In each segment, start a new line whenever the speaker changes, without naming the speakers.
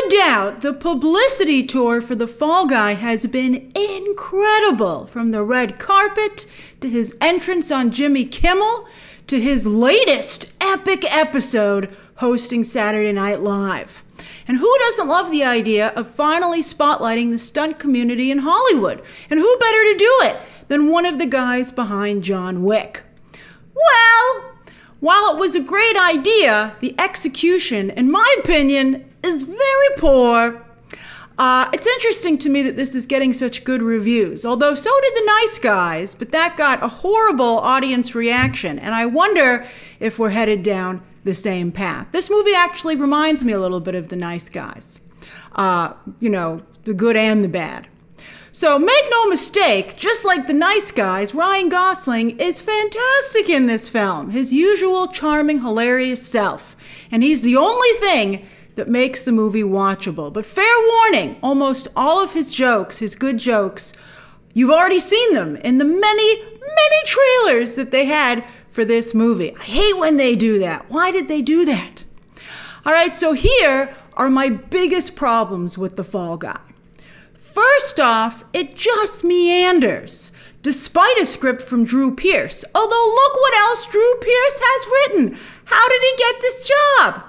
doubt, the publicity tour for The Fall Guy has been incredible. From the red carpet, to his entrance on Jimmy Kimmel, to his latest epic episode hosting Saturday Night Live. And who doesn't love the idea of finally spotlighting the stunt community in Hollywood? And who better to do it than one of the guys behind John Wick? Well, while it was a great idea, the execution, in my opinion, is very poor. It's interesting to me that this is getting such good reviews, although so did The Nice Guys, but that got a horrible audience reaction, and I wonder if we're headed down the same path. This movie actually reminds me a little bit of The Nice Guys. You know, the good and the bad. So make no mistake, just like The Nice Guys, Ryan Gosling is fantastic in this film, his usual charming, hilarious self. And he's the only thing that makes the movie watchable. But fair warning, almost all of his jokes, his good jokes, you've already seen them in the many, many trailers that they had for this movie. I hate when they do that. Why did they do that? All right, so here are my biggest problems with The Fall Guy. First off, it just meanders, despite a script from Drew Pearce. Although look what else Drew Pearce has written. How did he get this job?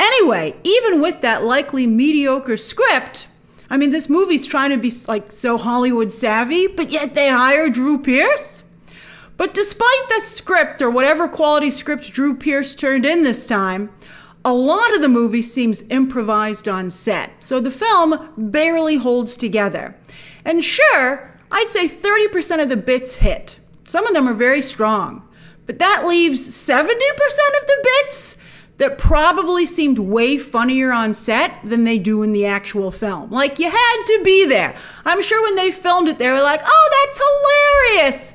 Anyway, even with that likely mediocre script, I mean, this movie's trying to be like so Hollywood savvy, but yet they hire Drew Pearce? But despite the script, or whatever quality script Drew Pearce turned in this time, a lot of the movie seems improvised on set, so the film barely holds together. And sure, I'd say 30% of the bits hit. Some of them are very strong, but that leaves 70% of the bits that probably seemed way funnier on set than they do in the actual film. Like, you had to be there. I'm sure when they filmed it, they were like, oh, that's hilarious.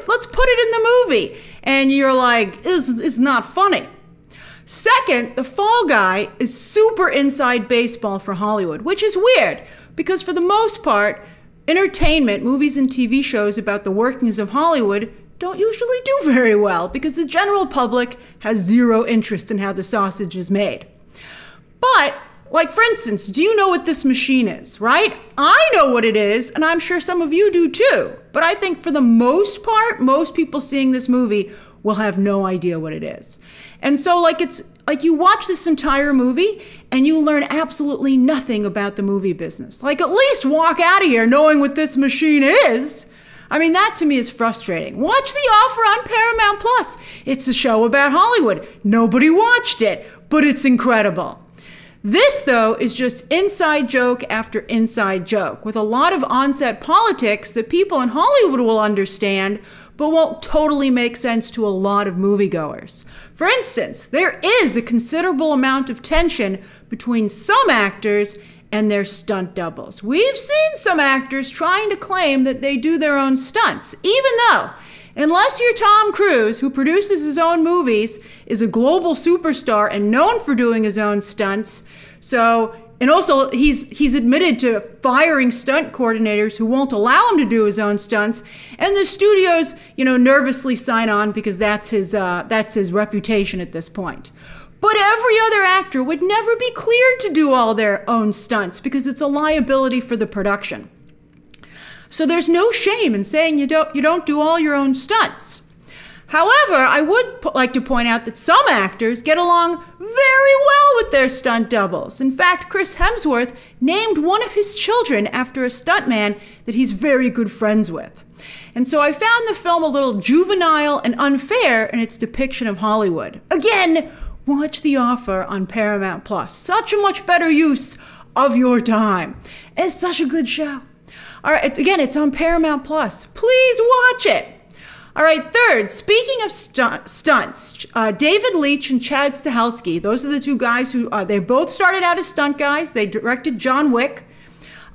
Let's put it in the movie. And you're like, it's not funny. Second, The Fall Guy is super inside baseball for Hollywood, which is weird because for the most part, entertainment, movies and TV shows about the workings of Hollywood don't usually do very well because the general public has zero interest in how the sausage is made. But, like for instance, do you know what this machine is, right? I know what it is, and I'm sure some of you do too. But I think for the most part, most people seeing this movie will have no idea what it is. And so it's like you watch this entire movie and you learn absolutely nothing about the movie business. Like, at least walk out of here knowing what this machine is. I mean, that to me is frustrating. Watch The Offer on Paramount Plus. It's a show about Hollywood. Nobody watched it, but it's incredible. This, though, is just inside joke after inside joke, with a lot of on-set politics that people in Hollywood will understand, but won't totally make sense to a lot of moviegoers. For instance, there is a considerable amount of tension between some actors and their stunt doubles. We've seen some actors trying to claim that they do their own stunts, even though, unless you're Tom Cruise, who produces his own movies, is a global superstar and known for doing his own stunts, and also he's admitted to firing stunt coordinators who won't allow him to do his own stunts, and the studios, nervously sign on because that's his reputation at this point. But every other actor would never be cleared to do all their own stunts because it's a liability for the production. So there's no shame in saying you don't do all your own stunts. However, I would like to point out that some actors get along very well with their stunt doubles. In fact, Chris Hemsworth named one of his children after a stuntman that he's very good friends with. And so I found the film a little juvenile and unfair in its depiction of Hollywood. Again, watch The Offer on Paramount Plus. Such a much better use of your time. It's such a good show. All right, it's on Paramount Plus. Please watch it. All right, third, speaking of stunts, David Leitch and Chad Stahelski, those are the two guys who, they both started out as stunt guys. They directed John Wick.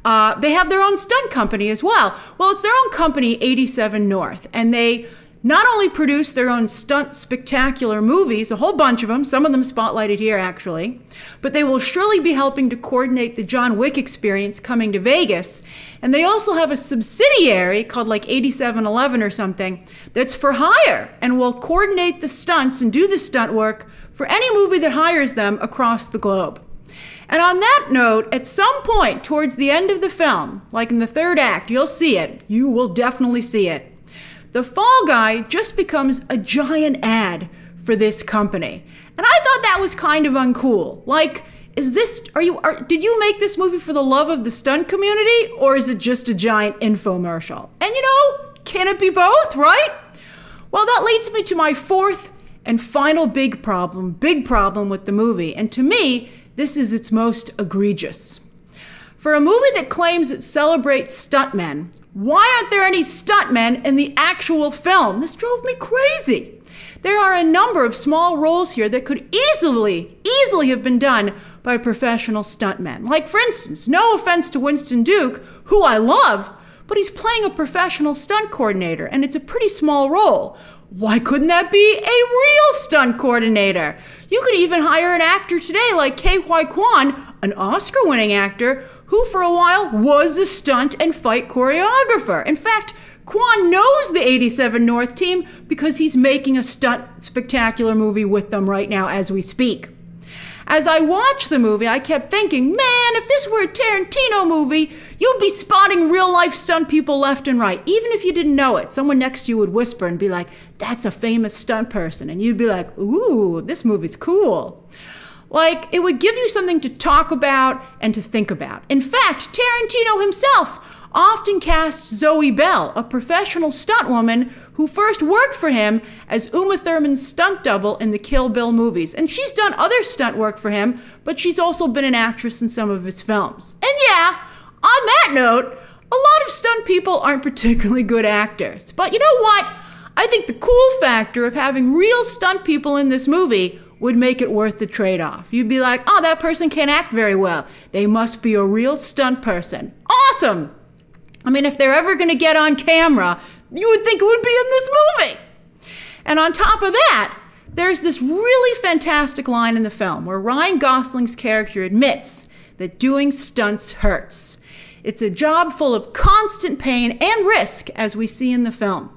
They have their own stunt company as well. Well, it's their own company, 87 North, and they not only produce their own stunt spectacular movies, a whole bunch of them, some of them spotlighted here actually, but they will surely be helping to coordinate the John Wick experience coming to Vegas. And they also have a subsidiary called like 8711 or something that's for hire and will coordinate the stunts and do the stunt work for any movie that hires them across the globe. And on that note, at some point towards the end of the film, like in the third act, you'll see it. You will definitely see it. The Fall Guy just becomes a giant ad for this company. And I thought that was kind of uncool. Like, did you make this movie for the love of the stunt community, or is it just a giant infomercial? And can it be both, right? Well, that leads me to my fourth and final big problem with the movie. And to me, this is its most egregious. For a movie that claims it celebrates stuntmen, why aren't there any stuntmen in the actual film? This drove me crazy. There are a number of small roles here that could easily have been done by professional stuntmen. Like, for instance, no offense to Winston Duke, who I love, but he's playing a professional stunt coordinator, and it's a pretty small role. Why couldn't that be a real stunt coordinator? You could even hire an actor today like K.Y. Kwan, an Oscar-winning actor, who for a while was a stunt and fight choreographer. In fact, Kwan knows the 87 North team because he's making a stunt spectacular movie with them right now as we speak. As I watched the movie, I kept thinking, man, if this were a Tarantino movie, you'd be spotting real-life stunt people left and right. Even if you didn't know it, someone next to you would whisper and be like, that's a famous stunt person. And you'd be like, ooh, this movie's cool. Like, it would give you something to talk about and to think about. In fact, Tarantino himself often casts Zoe Bell, a professional stunt woman who first worked for him as Uma Thurman's stunt double in the Kill Bill movies. And she's done other stunt work for him, but she's also been an actress in some of his films. And yeah, on that note, a lot of stunt people aren't particularly good actors. But you know what? I think the cool factor of having real stunt people in this movie would make it worth the trade-off. You'd be like, oh, that person can't act very well. They must be a real stunt person. Awesome! I mean, if they're ever going to get on camera, you would think it would be in this movie. And on top of that, there's this really fantastic line in the film where Ryan Gosling's character admits that doing stunts hurts. It's a job full of constant pain and risk, as we see in the film.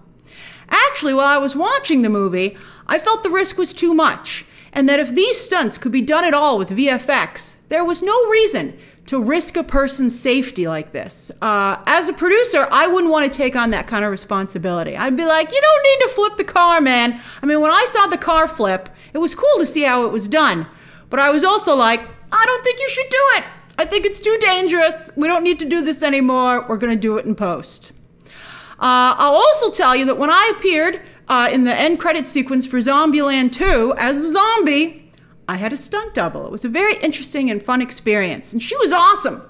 Actually, while I was watching the movie, I felt the risk was too much, and that if these stunts could be done at all with VFX, there was no reason to risk a person's safety like this. As a producer, I wouldn't want to take on that kind of responsibility. I'd be like, you don't need to flip the car, man. I mean, when I saw the car flip, it was cool to see how it was done. But I was also like, I don't think you should do it. I think it's too dangerous. We don't need to do this anymore. We're going to do it in post. I'll also tell you that when I appeared in the end credit sequence for Zombieland 2 as a zombie, I had a stunt double. It was a very interesting and fun experience, and she was awesome.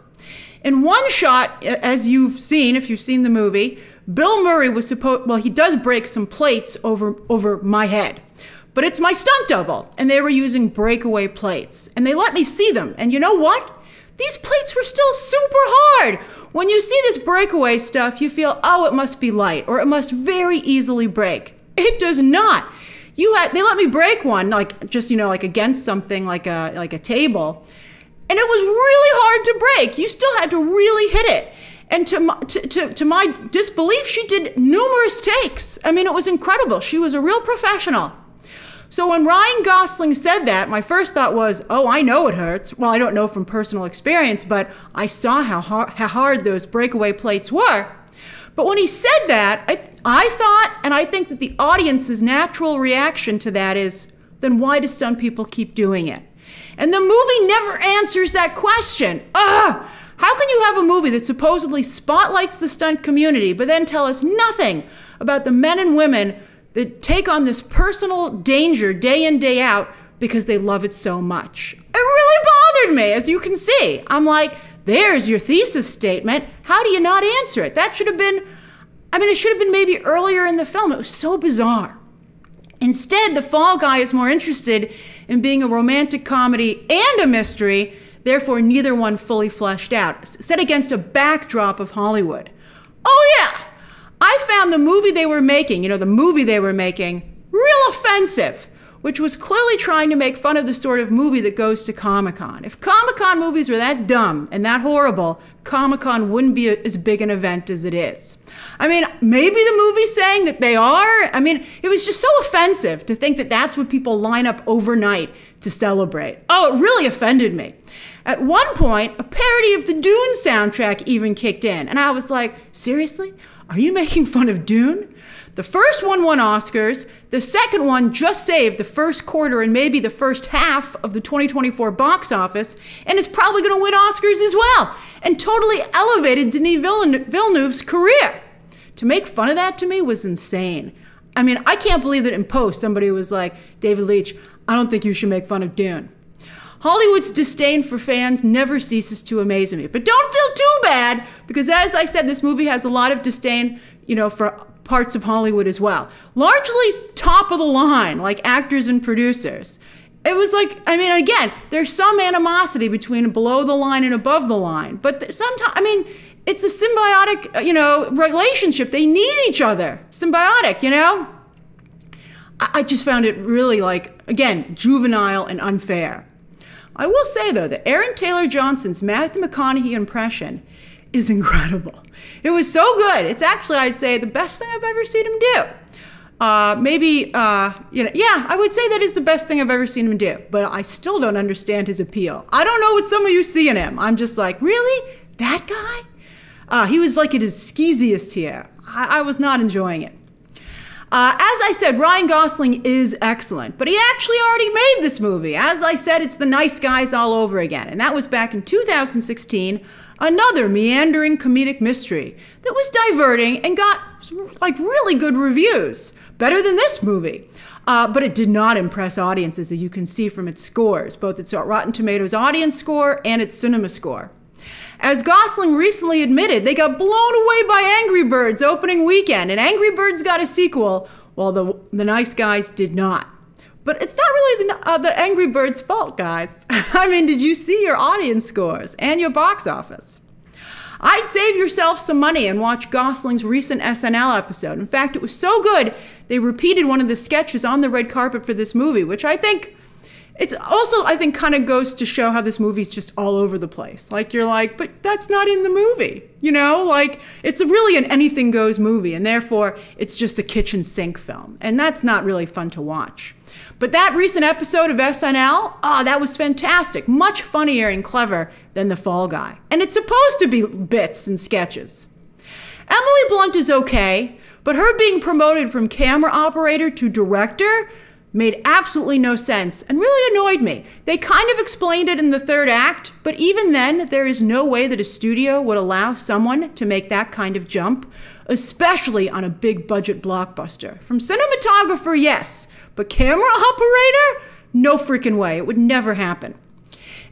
In one shot, as you've seen, if you've seen the movie, Bill Murray was he does break some plates over my head. But it's my stunt double, and they were using breakaway plates. And they let me see them, and you know what? These plates were still super hard. When you see this breakaway stuff, you feel, oh, it must be light, or it must very easily break. It does not. They let me break one, like just, like against something like a table. And it was really hard to break. You still had to really hit it. And to my disbelief, she did numerous takes. I mean, it was incredible. She was a real professional. So when Ryan Gosling said that, my first thought was, oh, I know it hurts. Well, I don't know from personal experience, but I saw how hard those breakaway plates were. But when he said that, I thought, and I think that the audience's natural reaction to that is, then why do stunt people keep doing it? And the movie never answers that question. Ugh! How can you have a movie that supposedly spotlights the stunt community, but then tell us nothing about the men and women that take on this personal danger day in, day out because they love it so much? It really bothered me, as you can see. I'm like, there's your thesis statement. How do you not answer it? That should have been, it should have been maybe earlier in the film. It was so bizarre. Instead, The Fall Guy is more interested in being a romantic comedy and a mystery, therefore neither one fully fleshed out, set against a backdrop of Hollywood. Oh yeah, I found the movie they were making, real offensive, which was clearly trying to make fun of the sort of movie that goes to Comic-Con. If Comic-Con movies were that dumb and that horrible, Comic-Con wouldn't be as big an event as it is. I mean, maybe the movie's saying that they are. I mean, it was just so offensive to think that that's what people line up overnight to celebrate. Oh, it really offended me. At one point, a parody of the Dune soundtrack even kicked in, and I was like, seriously? Are you making fun of Dune? The first one won Oscars. The second one just saved the first quarter and maybe the first half of the 2024 box office, and is probably going to win Oscars as well, and totally elevated Denis Villeneuve's career. To make fun of that to me was insane. I mean, I can't believe that in post somebody was like, David Leitch, I don't think you should make fun of Dune. Hollywood's disdain for fans never ceases to amaze me. But don't feel too bad, because as I said, this movie has a lot of disdain, for parts of Hollywood as well. Largely top of the line, like actors and producers. It was like, I mean, again, there's some animosity between below the line and above the line. But sometimes, I mean, it's a symbiotic, relationship. They need each other. Symbiotic, I just found it really, again, juvenile and unfair. I will say, though, that Aaron Taylor Johnson's Matthew McConaughey impression is incredible. It was so good. It's actually, I'd say, the best thing I've ever seen him do. I would say that is the best thing I've ever seen him do. But I still don't understand his appeal. I don't know what some of you see in him. I'm just like, really? That guy? He was like at his skeeziest here. I was not enjoying it. As I said, Ryan Gosling is excellent, but he actually already made this movie. As I said, it's The Nice Guys all over again, and that was back in 2016, another meandering comedic mystery that was diverting and got really good reviews, better than this movie. But it did not impress audiences, as you can see from its scores, both its Rotten Tomatoes audience score and its cinema score. As Gosling recently admitted, they got blown away by Angry Birds opening weekend, and Angry Birds got a sequel, while the Nice Guys did not. But it's not really the Angry Birds' fault, guys. I mean, did you see your audience scores and your box office? I'd save yourself some money and watch Gosling's recent SNL episode. In fact, it was so good, they repeated one of the sketches on the red carpet for this movie, which I think kind of goes to show how this movie's just all over the place. You're like, but that's not in the movie. It's really an anything goes movie, and therefore it's just a kitchen sink film. And that's not really fun to watch. But that recent episode of SNL, that was fantastic. Much funnier and clever than The Fall Guy. And it's supposed to be bits and sketches. Emily Blunt is okay, but her being promoted from camera operator to director made absolutely no sense and really annoyed me. They kind of explained it in the third act, but even then, there is no way that a studio would allow someone to make that kind of jump, especially on a big budget blockbuster. From cinematographer, yes, but camera operator? No freaking way. It would never happen.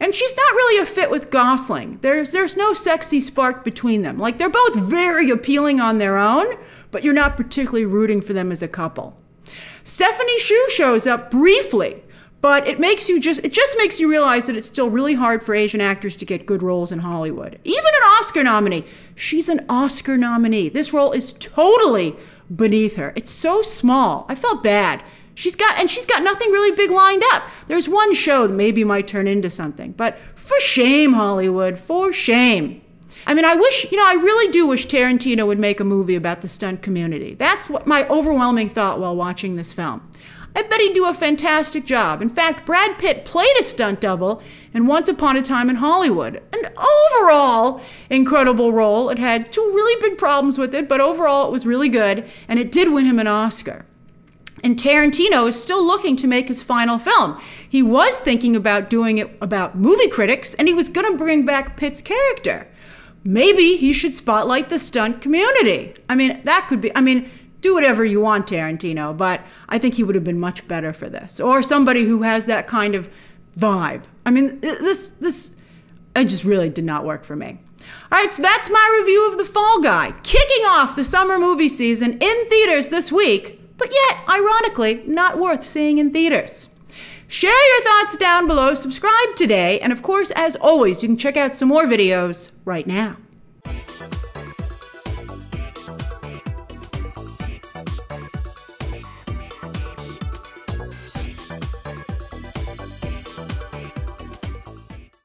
And she's not really a fit with Gosling. There's no sexy spark between them. They're both very appealing on their own, but you're not particularly rooting for them as a couple. Stephanie Hsu shows up briefly, but it just makes you realize that it's still really hard for Asian actors to get good roles in Hollywood. Even an Oscar nominee. She's an Oscar nominee. This role is totally beneath her. It's so small. I felt bad. She's got nothing really big lined up. There's one show that maybe might turn into something, but for shame, Hollywood, for shame. I mean, I really do wish Tarantino would make a movie about the stunt community. That's what my overwhelming thought while watching this film. I bet he'd do a fantastic job. In fact, Brad Pitt played a stunt double in Once Upon a Time in Hollywood. An overall incredible role. It had two really big problems with it, but overall it was really good, and it did win him an Oscar. And Tarantino is still looking to make his final film. He was thinking about doing it about movie critics, and he was going to bring back Pitt's character. Maybe he should spotlight the stunt community. I mean, do whatever you want, Tarantino, but I think he would have been much better for this. Or somebody who has that kind of vibe. I mean, it just really did not work for me. All right, so that's my review of The Fall Guy, kicking off the summer movie season in theaters this week, but yet, ironically, not worth seeing in theaters. Share your thoughts down below, subscribe today, and of course, as always, you can check out some more videos right now.